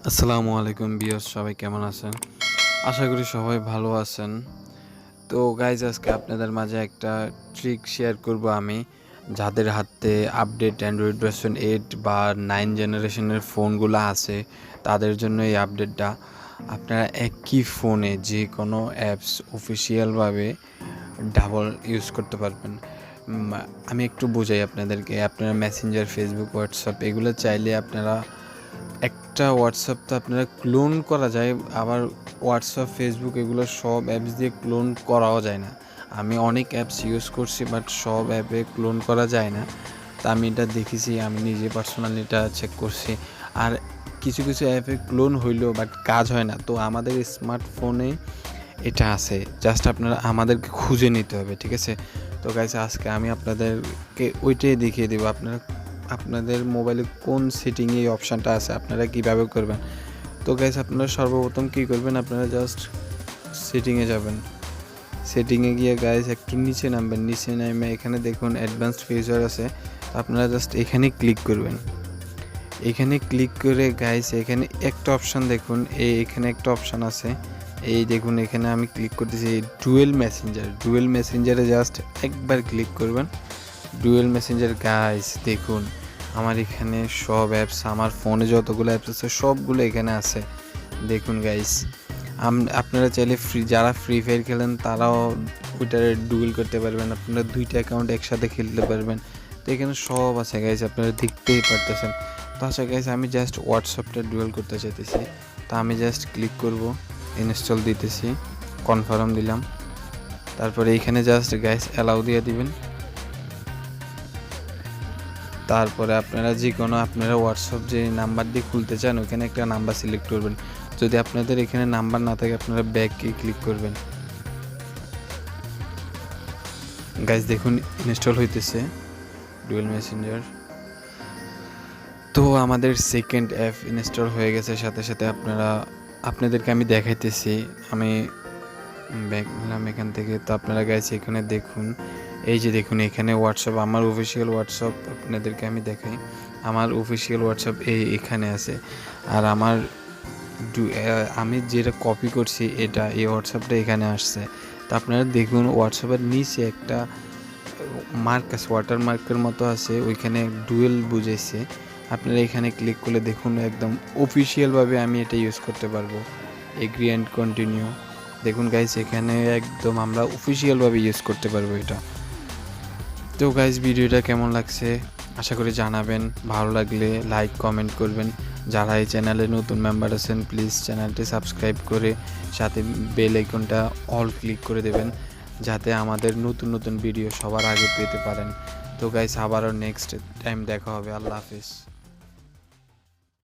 আসসালামু আলাইকুম ভিউয়ার্স, সবাই কেমন আছেন? আশা করি সবাই ভালো আছেন। তো গাইজ আজকে আপনাদের মাঝে একটা ট্রিক শেয়ার করব আমি, যাদের হাতে আপডেট অ্যান্ড্রয়েড ভার্সন 8 বা 9 জেনারেশনের ফোনগুলো আছে তাদের জন্য এই আপডেটটা। আপনারা একই ফোনে যে কোনো অ্যাপস অফিসিয়ালভাবে ডাবল ইউজ করতে পারবেন। আমি একটু বোঝাই আপনাদেরকে। আপনারা মেসেঞ্জার, ফেসবুক, হোয়াটসঅ্যাপ এগুলো চাইলে আপনারা একটা হোয়াটসঅ্যাপ তো আপনারা ক্লোন করা যায়, আবার হোয়াটসঅ্যাপ, ফেসবুক এগুলো সব অ্যাপস দিয়ে ক্লোন করাও যায় না। আমি অনেক অ্যাপস ইউজ করছি, বাট সব অ্যাপে ক্লোন করা যায় না। তা আমি এটা দেখেছি, আমি নিজে পার্সোনালি এটা চেক করছি। আর কিছু কিছু অ্যাপে ক্লোন হইলেও বাট কাজ হয় না। তো আমাদের স্মার্টফোনে এটা আছে, জাস্ট আপনারা আমাদেরকে খুঁজে নিতে হবে, ঠিক আছে? তো গাইস, আজকে আমি আপনাদেরকে ওইটাই দেখিয়ে দেবো। আপনাদের মোবাইলে কোন সেটিংয়ে এই অপশানটা আছে, আপনারা কীভাবে করবেন। তো গাইস, আপনারা সর্বপ্রথম কী করবেন, আপনারা জাস্ট সেটিংয়ে যাবেন। সেটিংয়ে গিয়ে গাইস একটু নিচে নামবেন। নিচে নামে এখানে দেখুন অ্যাডভান্সড ফিচার আছে, আপনারা জাস্ট এখানে ক্লিক করবেন। এখানে ক্লিক করে গাইস এখানে একটা অপশান দেখুন, এখানে একটা অপশান আছে, এই দেখুন এখানে আমি ক্লিক করতেছি ডুয়েল মেসেঞ্জারে জাস্ট একবার ক্লিক করবেন। ডুয়েল মেসেঞ্জার গাইস দেখুন আমার এখানে সব অ্যাপস, আমার ফোনে যতগুলো অ্যাপস আছে সবগুলো এখানে আছে। দেখুন গাইস, আপনারা চাইলে যারা ফ্রি ফায়ার খেলেন তারাও ওইটা ডুয়েল করতে পারবেন। আপনারা দুইটা অ্যাকাউন্ট একসাথে খেলতে পারবেন। তো এখানে সব আছে গাইস, আপনারা দেখতেই পারতেছেন। তো আচ্ছা গাইস, আমি জাস্ট হোয়াটসঅ্যাপটা ডুয়েল করতে চাইতেছি। তো আমি জাস্ট ক্লিক করব, ইনস্টল দিতেছি, কনফার্ম দিলাম। তারপরে এইখানে জাস্ট গাইস অ্যালাউ দিয়ে দিবেন। তারপরে আপনারা যে কোনো হোয়াটসঅ্যাপ যে নাম্বার দিয়ে খুলতে চান ওখানে একটা নাম্বার সিলেক্ট করবেন। যদি আপনাদের এখানে নাম্বার না থাকে আপনারা ব্যাকে ক্লিক করবেন। গাইস দেখুন ইনস্টল হইতেছে ডুয়েল মেসেঞ্জার। তো আমাদের সেকেন্ড অ্যাপ ইনস্টল হয়ে গেছে, সাথে সাথে আপনাদেরকে আমি দেখাইতেছি। আমি ব্যাক নিলাম এখান থেকে। তো আপনারা গাইস এখানে দেখুন, এই যে দেখুন এখানে হোয়াটসঅ্যাপ, আমার অফিসিয়াল হোয়াটসঅ্যাপ আপনাদেরকে আমি দেখাই। আমার অফিসিয়াল হোয়াটসঅ্যাপ এখানে আছে। আর আমি যেটা কপি করছি এই হোয়াটসঅ্যাপটা এখানে আসছে। তো আপনারা দেখুন হোয়াটসঅ্যাপের নিচে একটা মার্ক আছে, ওয়াটার মার্কের মতো আছে, ওইখানে ডুয়েল বুঝাইছে। আপনারা এখানে ক্লিক করলে দেখুন একদম অফিসিয়ালভাবে আমি এটা ইউজ করতে পারবো। Agri and continue. দেখুন গাইস এখানে একদম আমরা অফিসিয়ালভাবে ইউজ করতে পারবো এটা। তো গাইস, ভিডিওটা কেমন লাগছে আশা করি জানাবেন। ভালো লাগলে লাইক কমেন্ট করবেন। যারা এই চ্যানেলে নতুন মেম্বার আছেন প্লিজ চ্যানেলটি সাবস্ক্রাইব করে সাথে বেল আইকনটা অল ক্লিক করে দেবেন, যাতে আমাদের নতুন নতুন ভিডিও সবার আগে পেতে পারেন। তো গাইস, আবারও নেক্সট টাইম দেখা হবে। আল্লাহ হাফিজ।